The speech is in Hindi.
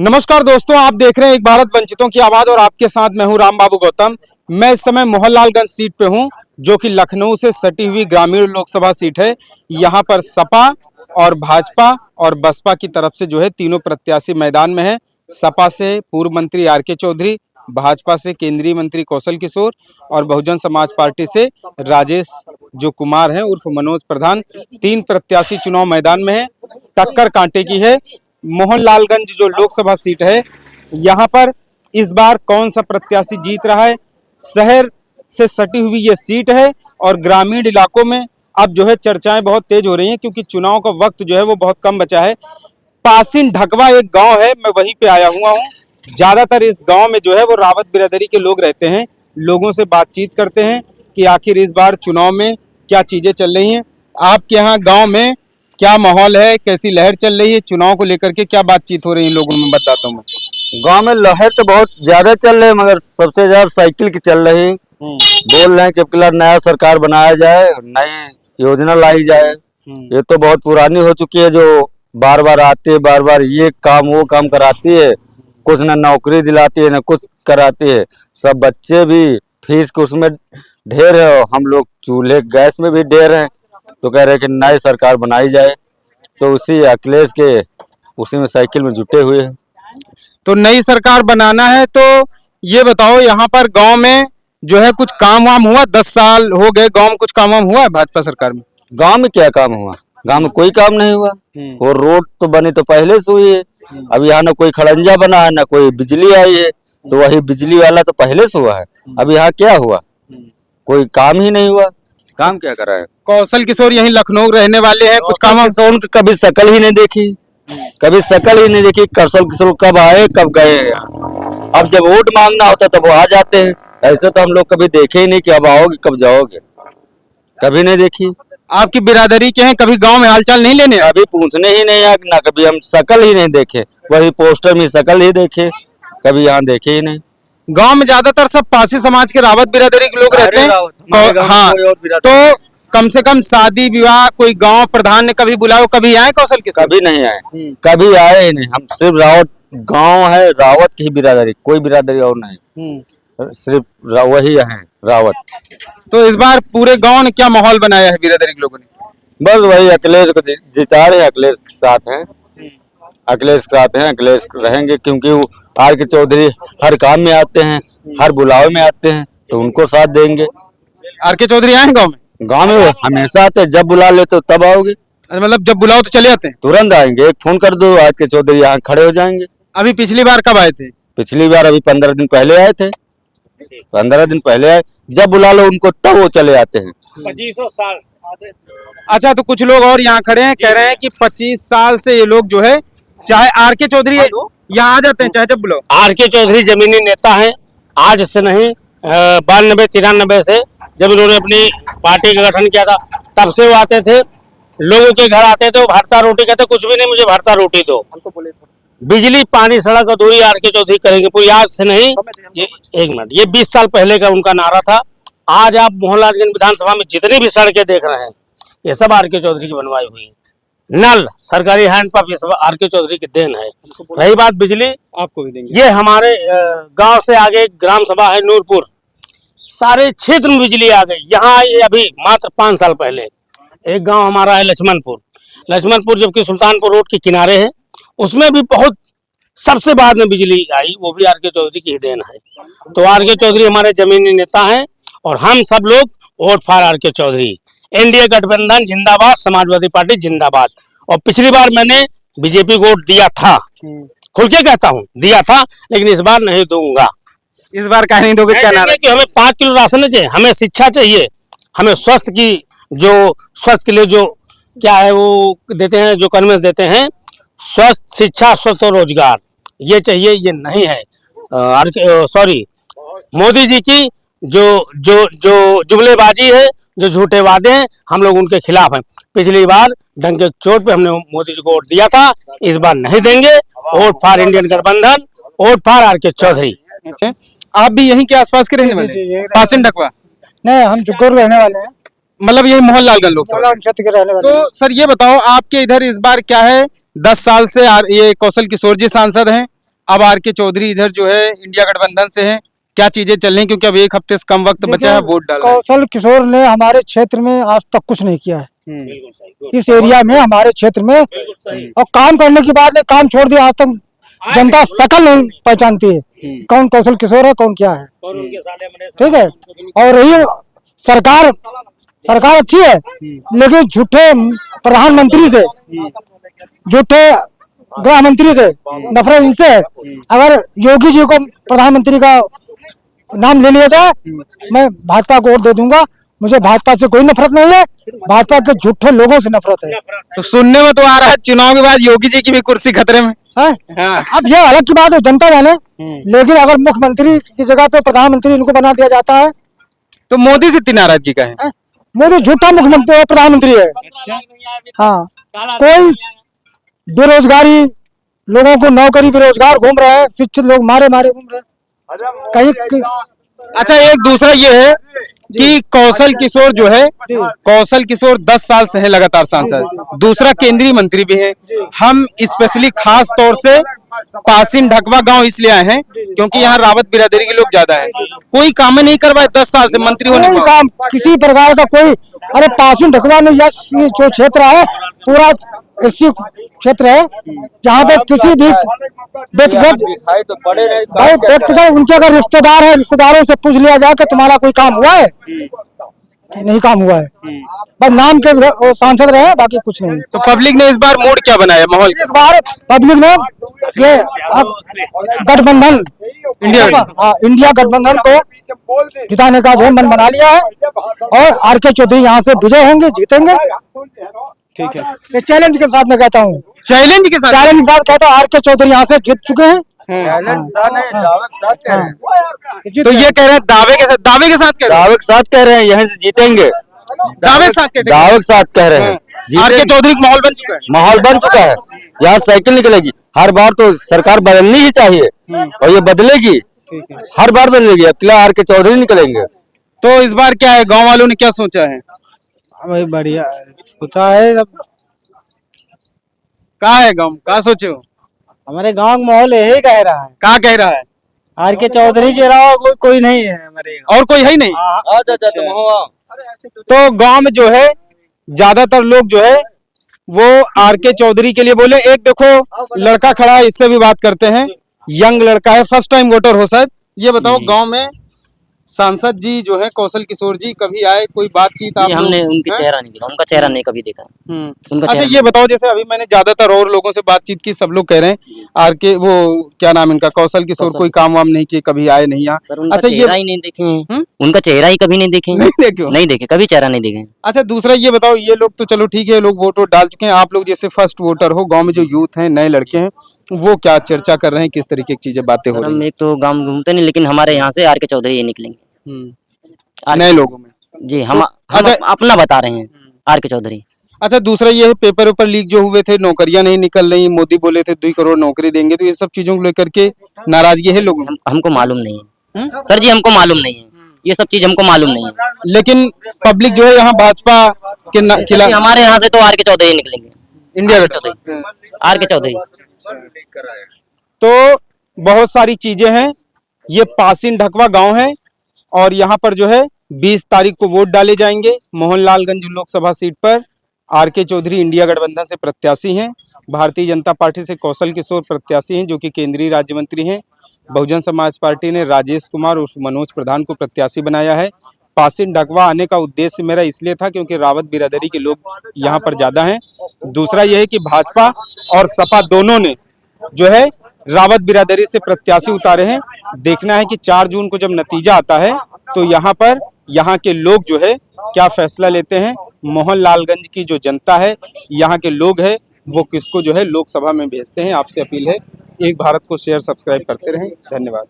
नमस्कार दोस्तों, आप देख रहे हैं एक भारत वंचितों की आवाज और आपके साथ मैं हूं राम बाबू गौतम। मैं इस समय मोहनलालगंज सीट पे हूं, जो कि लखनऊ से सटी हुई ग्रामीण लोकसभा सीट है। यहां पर सपा और भाजपा और बसपा की तरफ से जो है तीनों प्रत्याशी मैदान में है। सपा से पूर्व मंत्री आर.के. चौधरी, भाजपा से केंद्रीय मंत्री कौशल किशोर और बहुजन समाज पार्टी से राजेश जो कुमार हैं उर्फ मनोज प्रधान। तीन प्रत्याशी चुनाव मैदान में है। टक्कर कांटे की है। मोहनलालगंज जो लोकसभा सीट है, यहाँ पर इस बार कौन सा प्रत्याशी जीत रहा है। शहर से सटी हुई ये सीट है और ग्रामीण इलाकों में अब जो है चर्चाएं बहुत तेज हो रही हैं, क्योंकि चुनाव का वक्त जो है वो बहुत कम बचा है। पासिन ढकवा एक गांव है, मैं वहीं पे आया हुआ हूँ। ज्यादातर इस गांव में जो है वो रावत बिरादरी के लोग रहते हैं। लोगों से बातचीत करते हैं कि आखिर इस बार चुनाव में क्या चीजें चल रही हैं। आपके यहाँ गांव में क्या माहौल है, कैसी लहर चल रही है, चुनाव को लेकर के क्या बातचीत हो रही है लोगों में, बताता हूँ मैं। गांव में लहर तो बहुत ज्यादा चल रही है, मगर सबसे ज्यादा साइकिल की चल रही। बोल रहे हैं कि अब की नया सरकार बनाया जाए, नई योजना लाई जाए। ये तो बहुत पुरानी हो चुकी है, जो बार बार आती है, बार बार ये काम वो काम कराती है। कुछ ना नौकरी दिलाती है, ना कुछ कराती है। सब बच्चे भी फीस के उसमें ढेर है, और हम लोग चूल्हे गैस में भी ढेर हैं। तो कह रहे हैं कि नई सरकार बनाई जाए, तो उसी अखिलेश के उसी में साइकिल में जुटे हुए हैं। तो नई सरकार बनाना है, तो ये बताओ यहाँ पर गांव में जो है कुछ काम वाम हुआ? 10 साल हो गए, गांव में कुछ काम वाम हुआ है भाजपा सरकार में? गांव में क्या काम हुआ? गांव में कोई काम नहीं हुआ। वो रोड तो बनी तो पहले से हुई है। अब यहाँ ना कोई खड़ंजा बना है, ना कोई बिजली आई है। तो वही बिजली वाला तो पहले से हुआ है। अब यहाँ क्या हुआ? कोई काम ही नहीं हुआ। काम क्या करा है? कौशल किशोर यहीं लखनऊ रहने वाले हैं, कुछ काम तो उनकी कभी शकल ही नहीं देखी, कभी शकल ही नहीं देखी। कौशल किशोर कब आए कब गए यहाँ। अब जब वोट मांगना होता तब वो आ जाते हैं। ऐसे तो हम लोग कभी देखे ही नहीं कि अब आओगे कब जाओगे, कभी नहीं देखी। आपकी बिरादरी के हैं, कभी गांव में हालचाल नहीं लेने? अभी पूछने ही नहीं आए, ना कभी हम शकल ही नहीं देखे। वही पोस्टर में शकल ही देखे, कभी यहाँ देखे ही नहीं। गांव में ज्यादातर सब पासी समाज के रावत बिरादरी के लोग रहते हैं। हाँ, तो कम से कम शादी विवाह कोई गांव प्रधान ने कभी बुलाया, कभी आए कौशल किशोर? कभी नहीं आए, कभी आए ही नहीं। हम सिर्फ रावत गांव है, रावत की ही बिरादरी, कोई बिरादरी और नहीं। सिर्फ वही है रावत। तो इस बार पूरे गांव ने क्या माहौल बनाया है बिरादरी के लोगों ने? बस वही अखिलेश को जिता रहे हैं। अखिलेश के साथ हैं, अखिलेश के साथ हैं, अखिलेश रहेंगे। क्योंकि वो आर.के. चौधरी हर काम में आते हैं, हर बुलावे में आते हैं, तो उनको साथ देंगे। आर.के. चौधरी आए गांव में? गांव में हमेशा आते हैं, जब बुला लेते हो तब आओगे। मतलब जब बुलाओ तो चले आते हैं? तुरंत आएंगे, एक फोन कर दो, आर.के. चौधरी यहाँ खड़े हो जाएंगे। अभी पिछली बार कब आए थे? पिछली बार अभी 15 दिन पहले आए थे। 15 दिन पहले आए, जब बुला लो उनको तब वो चले आते हैं। 25 साल। अच्छा, तो कुछ लोग और यहाँ खड़े हैं, कह रहे हैं कि 25 साल से ये लोग जो है, चाहे आर.के. चौधरी यहाँ आ जाते हैं, चाहे जब बुलाओ। आर.के. चौधरी जमीनी नेता हैं, आज से नहीं 92-93 से, जब इन्होंने अपनी पार्टी का गठन किया था तब से वो आते थे। लोगों के घर आते थे, वो भरता रोटी कहते, कुछ भी नहीं मुझे भरता रोटी दो। बिजली पानी सड़क अधूरी आर.के. चौधरी करेंगे पूरी, आज से नहीं। ये एक मिनट, ये 20 साल पहले का उनका नारा था। आज आप मोहनलालगंज विधानसभा में जितनी भी सड़कें देख रहे हैं, ये सब आर.के. चौधरी की बनवाई हुई है। नल, सरकारी हैंडपंप, ये सब आर.के. चौधरी की देन है। रही बात बिजली, आपको भी देंगे। ये हमारे गांव से आगे ग्राम सभा है नूरपुर, सारे क्षेत्र में बिजली आ गई। यहाँ ये अभी मात्र 5 साल पहले एक गांव हमारा है लक्ष्मणपुर, जबकि सुल्तानपुर रोड के किनारे है, उसमें भी बहुत सबसे बाद में बिजली आई, वो भी आर.के. चौधरी की ही देन है। तो आर.के. चौधरी हमारे जमीनी नेता हैं और हम सब लोग vote for R K. Chaudhary. NDA गठबंधन जिंदाबाद, समाजवादी पार्टी जिंदाबाद। और पिछली बार मैंने बीजेपी को वोट दिया था, खुल के कहता हूँ दिया था, लेकिन इस बार नहीं दूंगा। इस बार कहीं नहीं दोगे? क्या नारा? कि हमें 5 किलो राशन चाहिए, हमें शिक्षा चाहिए, हमें स्वास्थ्य के लिए जो क्या है वो देते हैं, जो कन्वेंस देते हैं, स्वस्थ शिक्षा, स्वस्थ और रोजगार, ये चाहिए। ये नहीं है सॉरी, मोदी जी की जो जुमलेबाजी है, जो झूठे वादे हैं, हम लोग उनके खिलाफ हैं। पिछली बार डंके चोट पे हमने मोदी जी को वोट दिया था, इस बार नहीं देंगे। वोट फॉर इंडियन गठबंधन, वोट फॉर आर.के. चौधरी। आप भी यहीं के आसपास के रहने वाले? पासिन ढकवा? नहीं, हम जुग्गोर रहने वाले हैं। मतलब यही मोहनलालगंज लोकसभा क्षेत्र के रहने वाले हैं। तो सर ये बताओ, आपके इधर इस बार क्या है? 10 साल से ये कौशल किशोर जी सांसद हैं, अब आर के चौधरी इधर जो है इंडिया गठबंधन से हैं, क्या चीजें चल रही हैं? क्योंकि अब एक हफ्ते से कम वक्त बचा है वोट डालने में। कौशल किशोर ने हमारे क्षेत्र में आज तक कुछ नहीं किया है। बिल्कुल सही। इस एरिया में हमारे क्षेत्र में, और काम करने की बात है, काम छोड़ दिया। आज तक जनता शकल नहीं पहचानती है कौन कौशल किशोर है, कौन क्या है। और उनके साले बने ठीक है, और रही सरकार, सरकार अच्छी है, लेकिन झूठे प्रधानमंत्री से, झूठे गृह मंत्री से नफरत इनसे है। अगर योगी जी को प्रधानमंत्री का नाम ले लिया जाए, मैं भाजपा को वोट दे दूंगा। मुझे भाजपा से कोई नफरत नहीं है, भाजपा के झूठे लोगों से नफरत है। तो सुनने में तो आ रहा है चुनाव के बाद योगी जी की भी कुर्सी खतरे में। हैं? हाँ। अब ये अलग की बात है, जनता जाने। लेकिन अगर मुख्यमंत्री की जगह पे प्रधानमंत्री इनको बना दिया जाता है, तो मोदी से इतनी नाराजगी का है? हैं? मोदी झूठा मुख्यमंत्री प्रधानमंत्री है। हाँ, कोई बेरोजगारी, लोगों को नौकरी, बेरोजगार घूम रहे हैं, शिक्षित लोग मारे मारे घूम रहे हैं कहीं। अच्छा, एक दूसरा ये है कि कौशल किशोर जो है, कौशल किशोर 10 साल से है लगातार सांसद, दूसरा केंद्रीय मंत्री भी है। हम स्पेशली खास तौर से पासिन ढकवा गांव इसलिए आए हैं क्योंकि यहाँ रावत बिरादरी के लोग ज्यादा हैं। कोई काम नहीं करवाए 10 साल से मंत्री होने कोई के काम किसी प्रकार का कोई, अरे पासिन ढकवा ने यह जो क्षेत्र है पूरा ऐसी क्षेत्र है जहाँ पे किसी भी व्यक्तिगत तो बड़े नहीं भाई व्यक्तिगत उनके अगर रिश्तेदार है, रिश्तेदारों से पूछ लिया जाए कि तुम्हारा कोई काम हुआ है, नहीं काम हुआ है, बस नाम के वो सांसद रहे, बाकी कुछ नहीं। तो पब्लिक ने इस बार मूड क्या बनाया माहौल इस बार पब्लिक ने ये अब गठबंधन इंडिया गठबंधन को जिताने का जो है मन बना लिया है, और आर के चौधरी यहाँ से विजय होंगे, जीतेंगे। ठीक है, ये चैलेंज के साथ मैं कहता हूँ, चैलेंज के साथ चैलेंज के साथ कहता हूँ, आर के चौधरी यहाँ से जीत चुके हैं। तो ये कह रहे हैं दावे के साथ कह रहे हैं, दावे के साथ कह रहे हैं यहीं से जीतेंगे। दावे के साथ कैसे? दावे के साथ कह रहे हैं आर के चौधरी का माहौल बन चुका है। माहौल बन चुका है, यहाँ साइकिल निकलेगी। हर बार तो सरकार बदलनी ही चाहिए और ये बदलेगी, हर बार बदलेगी। अब किला आर के चौधरी निकलेंगे। तो इस बार क्या है, गांव वालों ने क्या सोचा है? भाई बढ़िया सोचा है, सब कहा है गांव, कहा सोचे हो? हमारे गांव का माहौल यही कह रहा है, कहा कह रहा है? आर के चौधरी के अलावा कोई नहीं है हमारे गाँव। और कोई है ही नहीं। तो गांव में जो है ज्यादातर लोग जो है वो आर के चौधरी के लिए बोले। एक देखो लड़का खड़ा है, इससे भी बात करते हैं। यंग लड़का है, फर्स्ट टाइम वोटर हो शायद। ये बताओ, गांव में सांसद जी जो है कौशल किशोर जी कभी आए, कोई बातचीत आप हमने लोग- उनके हैं? चेहरा नहीं देखा, उनका चेहरा नहीं कभी देखा। उनका अच्छा, चेहरा ये बताओ, जैसे अभी मैंने ज्यादातर और लोगों से बातचीत की, सब लोग कह रहे हैं आर के वो क्या नाम है इनका, कौशल किशोर कोई काम वाम नहीं किए, कभी आए नहीं यहाँ। सर उनका अच्छा, चेहरा ही नहीं देखे हैं। हम्म? उनका चेहरा ही कभी नहीं देखे हैं। नहीं देखे हो? नहीं देखे, कभी चेहरा नहीं देखे हैं। अच्छा, दूसरा ये बताओ, ये लोग तो चलो ठीक है, लोग वोट डाल चुके हैं, आप लोग जैसे फर्स्ट वोटर हो, गांव में जो यूथ हैं, नए लड़के हैं, वो क्या चर्चा कर रहे हैं, किस तरीके की चीजें बातें हो सर रही हम एक तो गांव घूमते नहीं, लेकिन हमारे यहाँ से आर के चौधरी ये निकलेंगे। हैं नए लोगों में? जी, हम अच्छा- अपना बता रहे हैं, आर के चौधरी। अच्छा, दूसरा ये है, पेपर ऊपर लीक जो हुए थे, नौकरियां नहीं निकल रही, मोदी बोले थे 2 करोड़ नौकरी देंगे, तो ये सब चीजों को लेकर के नाराजगी है लोगों में। हमको मालूम नहीं है सर जी, हमको मालूम नहीं है, ये सब चीज हमको मालूम नहीं है। लेकिन पब्लिक जो है यहाँ भाजपा के सर खिलाफ, जी, हमारे यहाँ से तो आर के चौधरी निकलेंगे, इंडिया आर के चौधरी, आर के चौधरी। तो बहुत सारी चीजें हैं। ये पासिन ढकवा गांव है और यहाँ पर जो है 20 तारीख को वोट डाले जाएंगे मोहनलालगंज लोकसभा सीट पर। आर के चौधरी इंडिया गठबंधन से प्रत्याशी हैं, भारतीय जनता पार्टी से कौशल किशोर प्रत्याशी हैं जो कि केंद्रीय राज्य मंत्री हैं। बहुजन समाज पार्टी ने राजेश कुमार और मनोज प्रधान को प्रत्याशी बनाया है। पासिन ढकवा आने का उद्देश्य मेरा इसलिए था क्योंकि रावत बिरादरी के लोग यहाँ पर ज्यादा हैं। दूसरा यह है कि भाजपा और सपा दोनों ने जो है रावत बिरादरी से प्रत्याशी उतारे हैं। देखना है कि 4 जून को जब नतीजा आता है तो यहाँ पर यहाँ के लोग जो है क्या फैसला लेते हैं। मोहनलालगंज की जो जनता है, यहाँ के लोग हैं, वो किसको जो है लोकसभा में भेजते हैं। आपसे अपील है, एक भारत को शेयर सब्सक्राइब करते रहें। धन्यवाद।